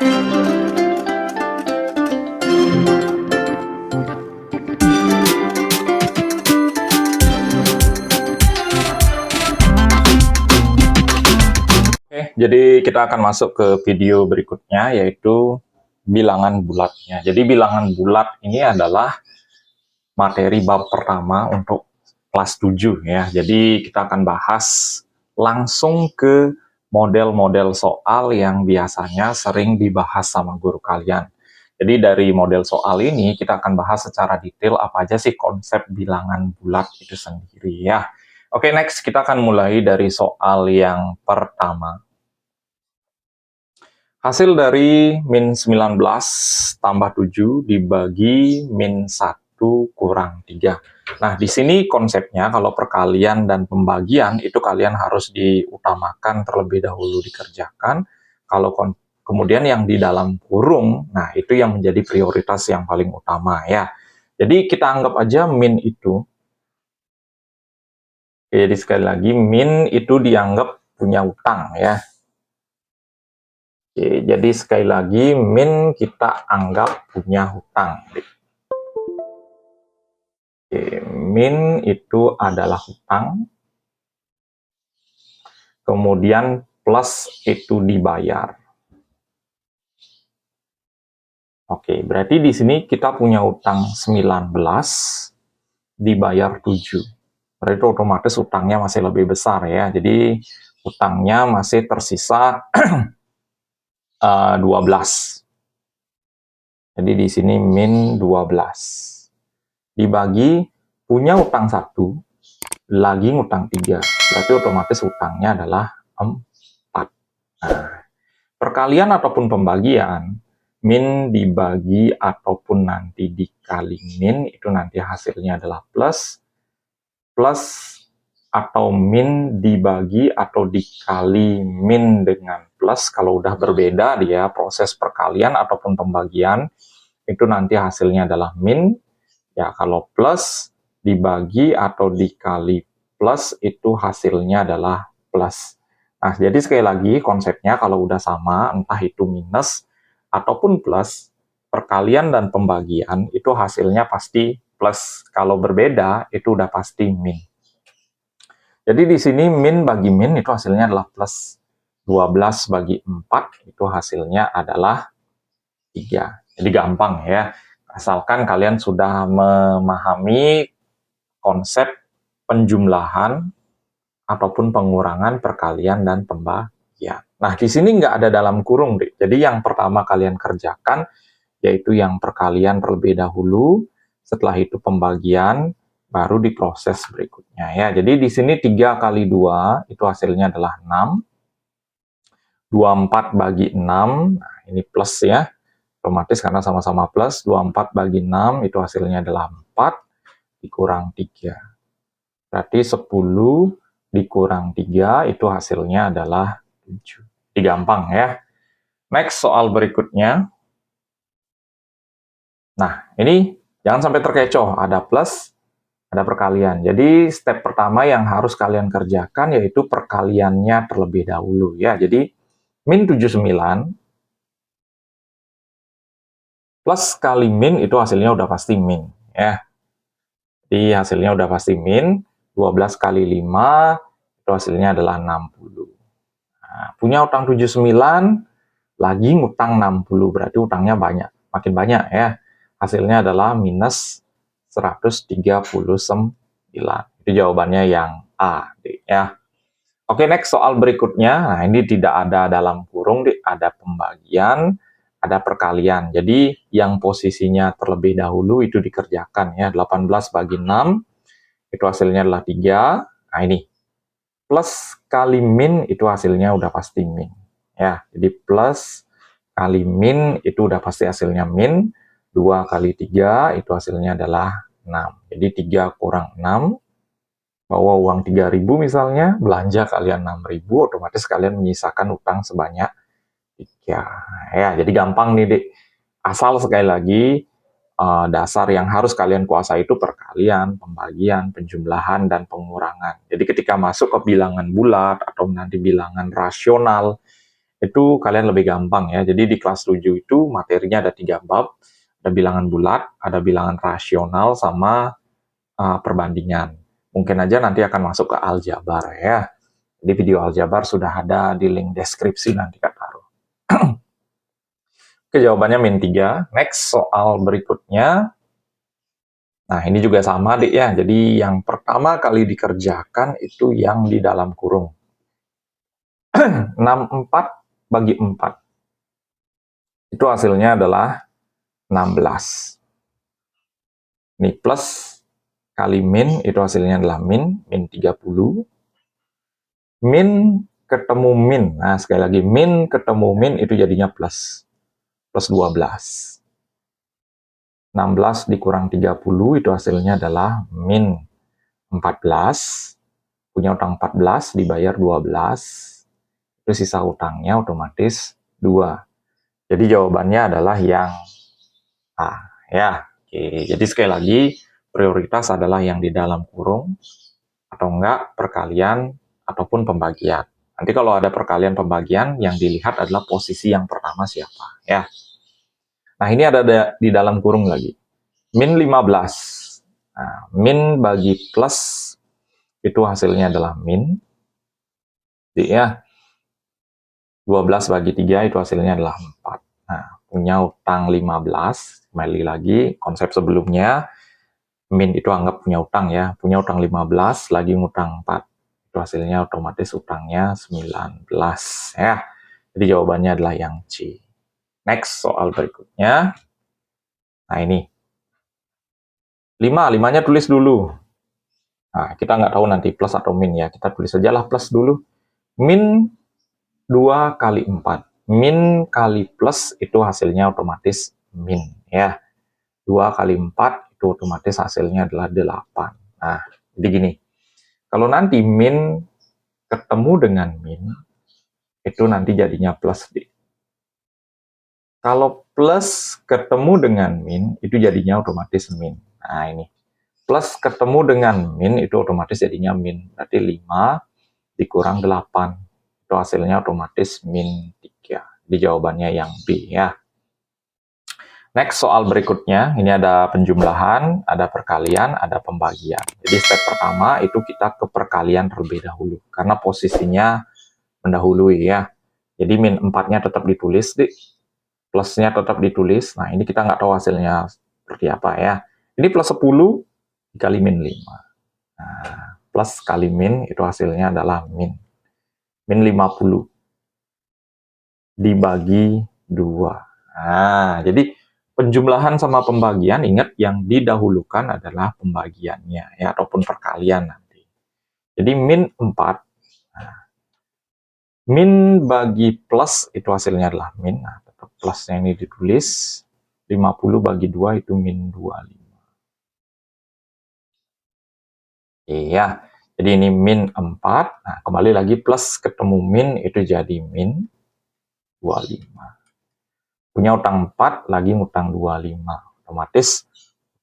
Oke, jadi kita akan masuk ke video berikutnya, yaitu bilangan bulatnya. Jadi bilangan bulat ini adalah materi bab pertama untuk kelas 7 ya. Jadi kita akan bahas langsung ke model-model soal yang biasanya sering dibahas sama guru kalian. Jadi dari model soal ini kita akan bahas secara detail apa aja sih konsep bilangan bulat itu sendiri ya. Oke, next kita akan mulai dari soal yang pertama. Hasil dari min 19 tambah 7 dibagi min 1 kurang 3. Nah, di sini konsepnya kalau perkalian dan pembagian itu kalian harus diutamakan terlebih dahulu dikerjakan. Kalau kemudian yang di dalam kurung, nah itu yang menjadi prioritas yang paling utama ya. Jadi kita anggap aja min itu. Jadi sekali lagi min itu dianggap punya utang ya. Oke, jadi sekali lagi min kita anggap punya hutang. Oke, min itu adalah hutang. Kemudian plus itu dibayar. Oke, berarti di sini kita punya hutang 19 dibayar 7. Berarti otomatis hutangnya masih lebih besar ya. Jadi hutangnya masih tersisa 12. Jadi di sini min 12. Dibagi punya utang 1, lagi utang 3. Berarti otomatis utangnya adalah 4. Nah, perkalian ataupun pembagian, min dibagi ataupun nanti dikali min, itu nanti hasilnya adalah plus. Plus atau min dibagi atau dikali min dengan plus, kalau udah berbeda dia proses perkalian ataupun pembagian, itu nanti hasilnya adalah min. Ya, kalau plus dibagi atau dikali plus, itu hasilnya adalah plus. Nah, jadi sekali lagi konsepnya kalau udah sama, entah itu minus ataupun plus, perkalian dan pembagian itu hasilnya pasti plus. Kalau berbeda, itu udah pasti min. Jadi di sini min bagi min itu hasilnya adalah plus. 12 bagi 4 itu hasilnya adalah 3. Jadi gampang ya. Asalkan kalian sudah memahami konsep penjumlahan ataupun pengurangan, perkalian, dan pembagian. Nah, di sini nggak ada dalam kurung, deh. Jadi yang pertama kalian kerjakan, yaitu yang perkalian terlebih dahulu, setelah itu pembagian, baru diproses berikutnya ya. Jadi di sini 3 kali 2, itu hasilnya adalah 6. 24 bagi 6, nah ini plus ya. Otomatis karena sama-sama plus, 24 bagi 6 itu hasilnya adalah 4 dikurang 3. Berarti 10 dikurang 3 itu hasilnya adalah 7. Ini gampang ya. Next soal berikutnya. Nah, ini jangan sampai terkecoh, ada plus, ada perkalian. Jadi step pertama yang harus kalian kerjakan yaitu perkaliannya terlebih dahulu ya. Jadi min 79 plus kali min itu hasilnya udah pasti min ya. Jadi hasilnya udah pasti min. 12 kali 5 itu hasilnya adalah 60. Nah, punya utang 79 lagi ngutang 60, berarti utangnya banyak, makin banyak ya. Hasilnya adalah minus 139. Itu jawabannya yang A ya. Oke, next soal berikutnya. Nah, ini tidak ada dalam kurung, ada pembagian, ada perkalian. Jadi yang posisinya terlebih dahulu itu dikerjakan ya. 18 bagi 6 itu hasilnya adalah 3. Nah, ini plus kali min itu hasilnya udah pasti min ya. Jadi plus kali min itu udah pasti hasilnya min. 2 kali 3 itu hasilnya adalah 6. Jadi 3 kurang 6, bawa uang 3.000 misalnya, belanja kalian 6.000, otomatis kalian menyisakan utang sebanyak 3. Ya, jadi gampang nih, Dek. Asal sekali lagi dasar yang harus kalian kuasai itu perkalian, pembagian, penjumlahan, dan pengurangan. Jadi ketika masuk ke bilangan bulat atau nanti bilangan rasional, itu kalian lebih gampang ya. Jadi di kelas 7 itu materinya ada 3 bab, ada bilangan bulat, ada bilangan rasional, sama perbandingan. Mungkin aja nanti akan masuk ke aljabar ya. Jadi video aljabar sudah ada di link deskripsi, nanti Kak taruh. Oke, jawabannya min 3. Next, soal berikutnya. Nah, ini juga sama, Dik ya. Jadi yang pertama kali dikerjakan itu yang di dalam kurung. 64 bagi 4. Itu hasilnya adalah 16. Ini plus kali min, itu hasilnya adalah min 30. Min ketemu min. Nah, sekali lagi, min ketemu min itu jadinya plus 12. 16 dikurang 30 itu hasilnya adalah min 14. Punya utang 14, dibayar 12. Itu sisa utangnya otomatis 2. Jadi jawabannya adalah yang A. Ya, oke. Jadi sekali lagi, prioritas adalah yang di dalam kurung, atau enggak perkalian ataupun pembagian. Nanti kalau ada perkalian pembagian, yang dilihat adalah posisi yang pertama siapa. Ya. Nah, ini ada di dalam kurung lagi. Min 15. Nah, min bagi plus itu hasilnya adalah min. Jadi ya, 12 bagi 3 itu hasilnya adalah 4. Nah, punya utang 15. Kembali lagi, konsep sebelumnya, min itu anggap punya utang ya. Punya utang 15, lagi ngutang 4. Itu hasilnya otomatis utangnya 19. Ya. Jadi jawabannya adalah yang C. Next, soal berikutnya. Nah, ini. 5-nya tulis dulu. Nah, kita nggak tahu nanti plus atau min ya. Kita tulis saja lah plus dulu. Min 2 kali 4. Min kali plus itu hasilnya otomatis min. Ya. 2 kali 4 itu otomatis hasilnya adalah 8. Nah, jadi gini. Kalau nanti min ketemu dengan min, itu nanti jadinya plus. Kalau plus ketemu dengan min, itu jadinya otomatis min. Nah, ini. Plus ketemu dengan min, itu otomatis jadinya min. Berarti 5 dikurang 8. Itu hasilnya otomatis min 3. Jadi jawabannya yang B ya. Next, soal berikutnya. Ini ada penjumlahan, ada perkalian, ada pembagian. Jadi step pertama itu kita ke perkalian terlebih dahulu. Karena posisinya mendahului ya. Jadi min 4-nya tetap ditulis, plusnya tetap ditulis. Nah, ini kita nggak tahu hasilnya seperti apa ya. Ini plus 10 dikali min 5. Nah, plus kali min itu hasilnya adalah min 50 dibagi 2. Nah, jadi penjumlahan sama pembagian, ingat yang didahulukan adalah pembagiannya ya, ataupun perkalian nanti. Jadi min 4. Nah, min bagi plus itu hasilnya adalah min. Nah, plusnya ini ditulis. 50 bagi 2 itu min 25. Iya, jadi ini min 4. Nah, kembali lagi plus ketemu min itu jadi min 25. Punya utang 4, lagi ngutang 25. Otomatis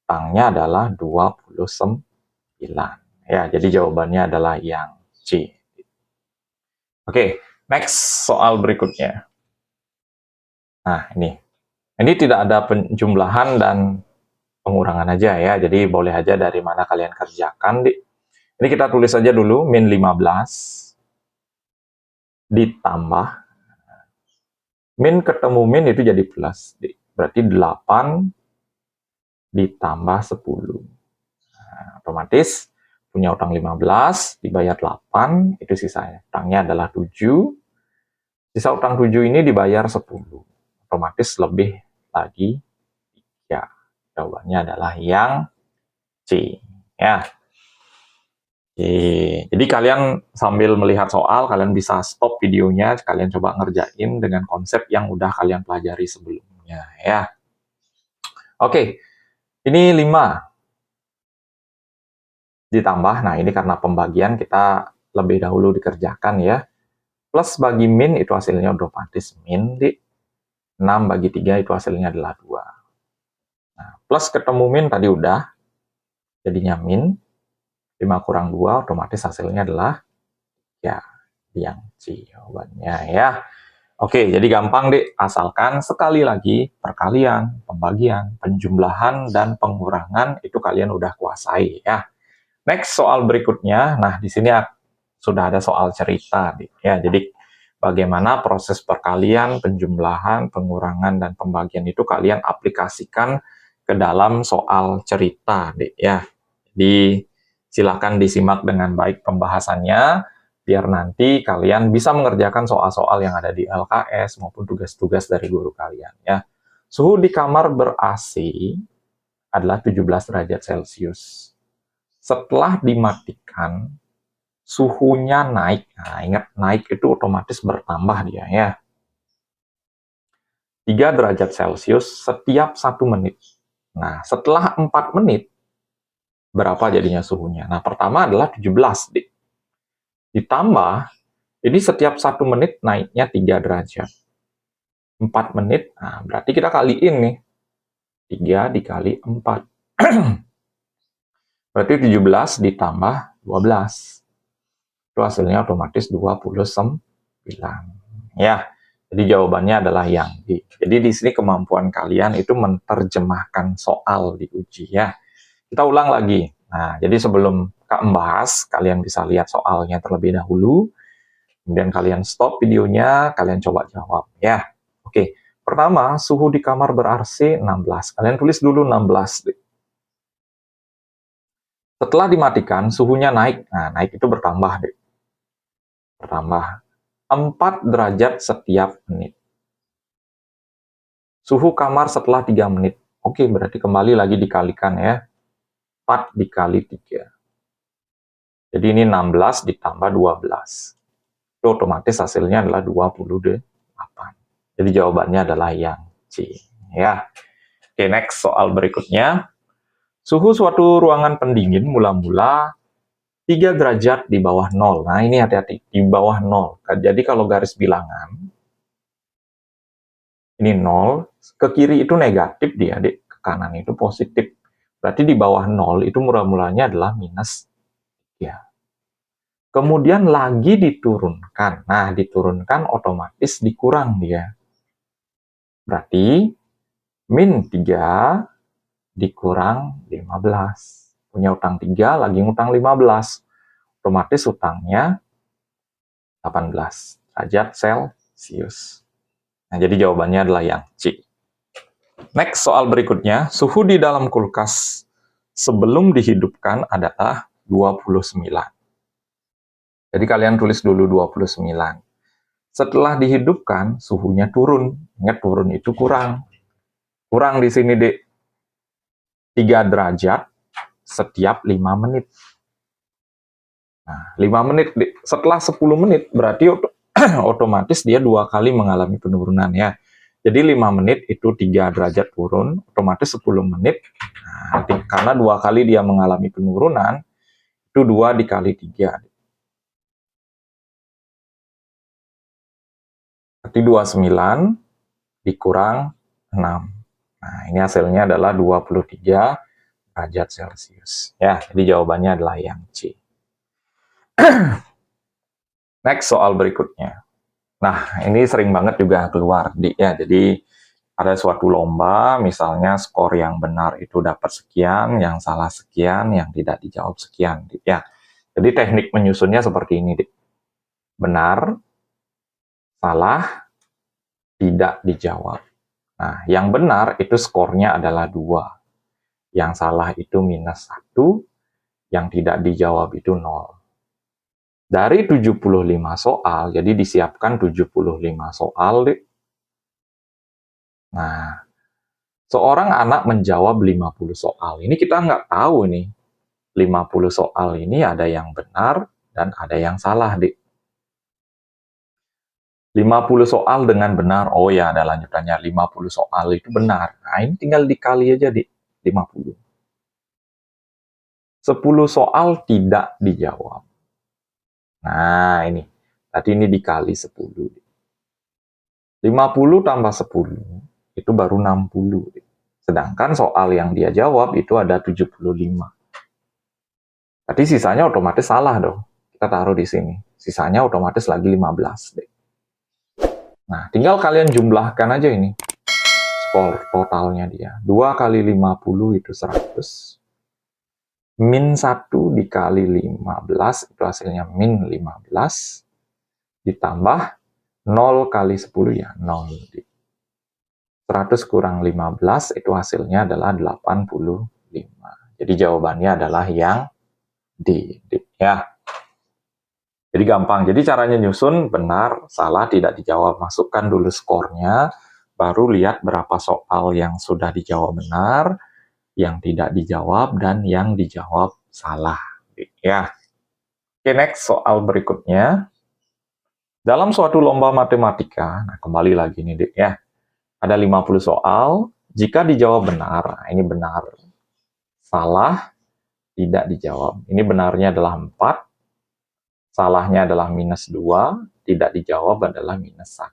utangnya adalah 29. Ya, jadi jawabannya adalah yang C. Oke, next soal berikutnya. Nah, ini tidak ada penjumlahan dan pengurangan aja ya. Jadi boleh aja dari mana kalian kerjakan. Ini kita tulis aja dulu, min 15 ditambah. Min ketemu min itu jadi plus. Berarti 8 ditambah 10. Nah, otomatis punya utang 15, dibayar 8, itu sisanya. Utangnya adalah 7. Sisa utang 7 ini dibayar 10. Otomatis lebih lagi 3. Jawabannya adalah yang C. Ya. Jadi kalian sambil melihat soal, kalian bisa stop videonya, kalian coba ngerjain dengan konsep yang udah kalian pelajari sebelumnya. Ya. Oke, ini 5 ditambah, nah ini karena pembagian kita lebih dahulu dikerjakan ya. Plus bagi min itu hasilnya otomatis min, 6 bagi 3 itu hasilnya adalah 2. Nah, plus ketemu min tadi udah, jadinya min. 5 kurang 2 otomatis hasilnya adalah ya yang C jawabannya ya. Oke, jadi gampang deh, asalkan sekali lagi perkalian, pembagian, penjumlahan, dan pengurangan itu kalian udah kuasai ya. Next soal berikutnya, nah di sini sudah ada soal cerita ya. Jadi bagaimana proses perkalian, penjumlahan, pengurangan, dan pembagian itu kalian aplikasikan ke dalam soal cerita ya. Jadi silakan disimak dengan baik pembahasannya, biar nanti kalian bisa mengerjakan soal-soal yang ada di LKS maupun tugas-tugas dari guru kalian ya. Suhu di kamar ber-AC adalah 17 derajat Celcius. Setelah dimatikan, suhunya naik. Nah, ingat, naik itu otomatis bertambah dia ya. 3 derajat Celcius setiap 1 menit. Nah, setelah 4 menit, berapa jadinya suhunya? Nah, pertama adalah 17. Ditambah, ini setiap 1 menit naiknya 3 derajat. 4 menit, nah berarti kita kaliin nih. 3 dikali 4. Berarti 17 ditambah 12. Itu hasilnya otomatis 29. Ya, jadi jawabannya adalah yang D. Jadi di sini kemampuan kalian itu menerjemahkan soal diuji ya. Kita ulang lagi. Nah, jadi sebelum Kak membahas, kalian bisa lihat soalnya terlebih dahulu. Kemudian kalian stop videonya, kalian coba jawab ya. Oke, pertama suhu di kamar ber-AC 16. Kalian tulis dulu 16. Setelah dimatikan, suhunya naik. Nah, naik itu bertambah deh. Bertambah 4 derajat setiap menit. Suhu kamar setelah 3 menit. Oke, berarti kembali lagi dikalikan ya. 4 dikali 3. Jadi ini 16 ditambah 12. Itu otomatis hasilnya adalah 28. Jadi jawabannya adalah yang C. Ya. Oke, next soal berikutnya. Suhu suatu ruangan pendingin mula-mula 3 derajat di bawah 0. Nah, ini hati-hati, di bawah 0. Jadi kalau garis bilangan, ini 0, ke kiri itu negatif dia, ke kanan itu positif. Berarti di bawah 0 itu mula-mulanya adalah minus 3. Kemudian lagi diturunkan. Nah, diturunkan otomatis dikurang dia. Berarti min 3 dikurang 15. Punya utang 3, lagi ngutang 15. Otomatis utangnya 18 derajat Celcius. Nah, jadi jawabannya adalah yang C. Next, soal berikutnya. Suhu di dalam kulkas sebelum dihidupkan adalah 29. Jadi kalian tulis dulu 29. Setelah dihidupkan, suhunya turun. Ingat, turun itu kurang. Kurang di sini, Dek. 3 derajat setiap 5 menit. Nah, 5 menit, Dek. Setelah 10 menit, berarti otomatis dia 2 kali mengalami penurunan ya. Jadi 5 menit itu 3 derajat turun, otomatis 10 menit. Nah, karena 2 kali dia mengalami penurunan, itu 2 dikali 3. Berarti 29 dikurang 6. Nah, ini hasilnya adalah 23 derajat Celcius. Ya, jadi jawabannya adalah yang C. Next, soal berikutnya. Nah, ini sering banget juga keluar. Ya, jadi ada suatu lomba, misalnya skor yang benar itu dapat sekian, yang salah sekian, yang tidak dijawab sekian. Ya, jadi teknik menyusunnya seperti ini. Benar, salah, tidak dijawab. Nah, yang benar itu skornya adalah 2. Yang salah itu minus 1, yang tidak dijawab itu 0. Dari 75 soal, jadi disiapkan 75 soal. Nah, seorang anak menjawab 50 soal. Ini kita nggak tahu nih. 50 soal ini ada yang benar dan ada yang salah, Dik. 50 soal dengan benar, oh ya ada lanjutannya, 50 soal itu benar. Nah, ini tinggal dikali aja, Dik, 50. 10 soal tidak dijawab. Nah, ini. Tadi ini dikali 10. 50 tambah 10, itu baru 60. Sedangkan soal yang dia jawab itu ada 75. Berarti sisanya otomatis salah dong. Kita taruh di sini. Sisanya otomatis lagi 15. Nah, tinggal kalian jumlahkan aja ini. Skor totalnya dia. 2 kali 50 itu 100. Min 1 dikali 15, itu hasilnya min 15. Ditambah 0 kali 10 ya, 0. 100 kurang 15, itu hasilnya adalah 85. Jadi jawabannya adalah yang D. Ya. Jadi gampang. Jadi caranya nyusun, benar, salah, tidak dijawab. Masukkan dulu skornya, baru lihat berapa soal yang sudah dijawab benar, yang tidak dijawab, dan yang dijawab salah. Ya. Oke, next soal berikutnya. Dalam suatu lomba matematika, nah kembali lagi nih, Dik, ya. Ada 50 soal, jika dijawab benar, nah ini benar. Salah, tidak dijawab. Ini benarnya adalah 4. Salahnya adalah minus 2, tidak dijawab adalah minus 1.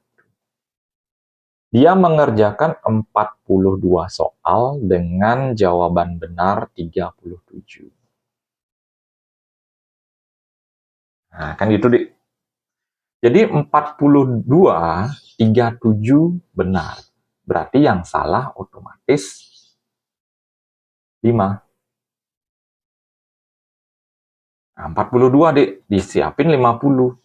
Dia mengerjakan 42 soal dengan jawaban benar 37. Nah, kan gitu, Dik. Jadi 42, 37 benar. Berarti yang salah otomatis 5. Nah, 42, Dik, disiapin 50.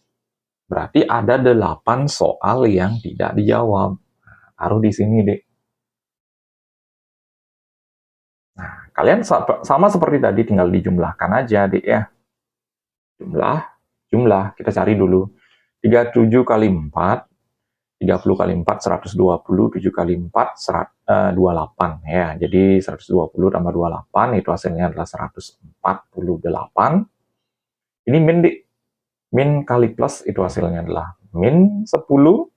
Berarti ada 8 soal yang tidak dijawab. Nah, taruh di sini, Dik. Nah, kalian sama seperti tadi, tinggal dijumlahkan aja, Dik, ya. Jumlah, kita cari dulu. 37 kali 4, 30 kali 4, 120, 7 kali 4, 28. Ya, jadi 120 tambah 28, itu hasilnya adalah 148. Ini min, Dik. Min kali plus itu hasilnya adalah min 10.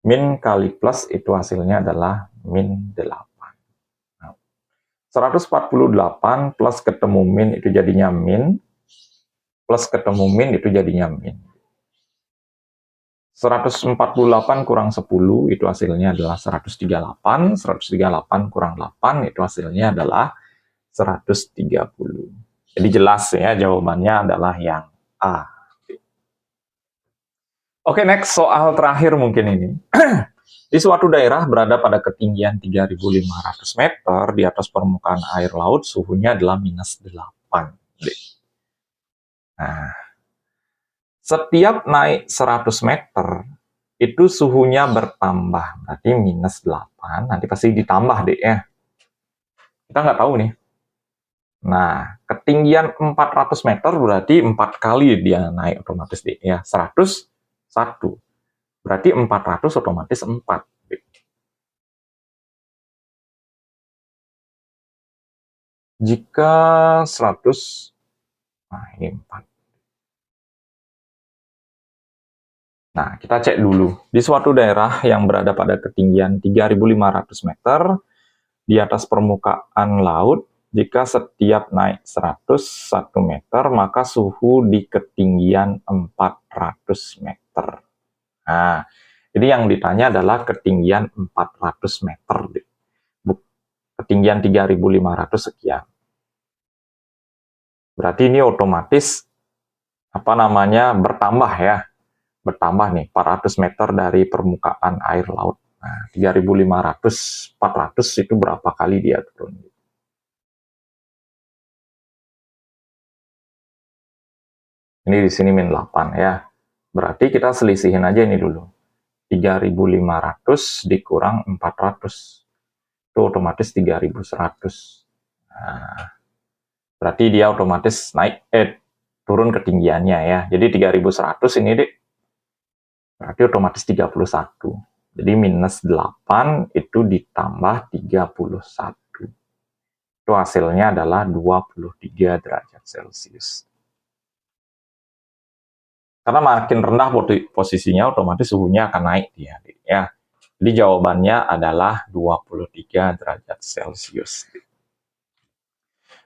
Min kali plus itu hasilnya adalah min 8. Nah, 148 plus ketemu min itu jadinya min. Plus ketemu min itu jadinya min. 148 kurang 10 itu hasilnya adalah 138. 138 kurang 8 itu hasilnya adalah 130. Jadi jelas ya, jawabannya adalah yang A. Oke, next soal terakhir mungkin ini. Di suatu daerah berada pada ketinggian 3.500 meter di atas permukaan air laut, suhunya adalah minus 8. Nah, setiap naik 100 meter, itu suhunya bertambah. Berarti minus 8, nanti pasti ditambah deh ya. Kita nggak tahu nih. Nah, ketinggian 400 meter berarti 4 kali dia naik otomatis deh ya. 100, 1. Berarti 400 otomatis 4. Jika 100, nah ini 4. Nah, kita cek dulu. Di suatu daerah yang berada pada ketinggian 3.500 meter di atas permukaan laut, jika setiap naik 101 meter, maka suhu di ketinggian 400 meter. Nah, jadi yang ditanya adalah ketinggian 400 meter. Ketinggian 3.500 sekian. Berarti ini otomatis bertambah ya. Bertambah nih 400 meter dari permukaan air laut. Nah, 3.500, 400 itu berapa kali dia turun? Ini di sini min 8 ya. Berarti kita selisihin aja ini dulu. 3.500 dikurang 400. Itu otomatis 3.100. Nah, berarti dia otomatis turun ketinggiannya ya. Jadi 3.100 ini, Dik. Berarti otomatis 31. Jadi minus 8 itu ditambah 31. Itu hasilnya adalah 23 derajat Celcius. Karena makin rendah posisinya, otomatis suhunya akan naik dia. Ya. Jadi jawabannya adalah 23 derajat Celcius.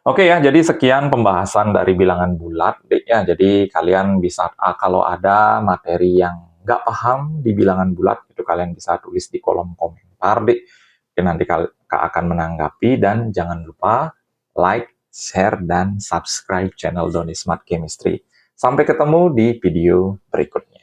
Oke ya, jadi sekian pembahasan dari bilangan bulat. Ya, jadi kalian bisa, kalau ada materi yang nggak paham di bilangan bulat, itu kalian bisa tulis di kolom komentar. Nanti Kak akan menanggapi, dan jangan lupa like, share, dan subscribe channel Doni Smart Chemistry. Sampai ketemu di video berikutnya.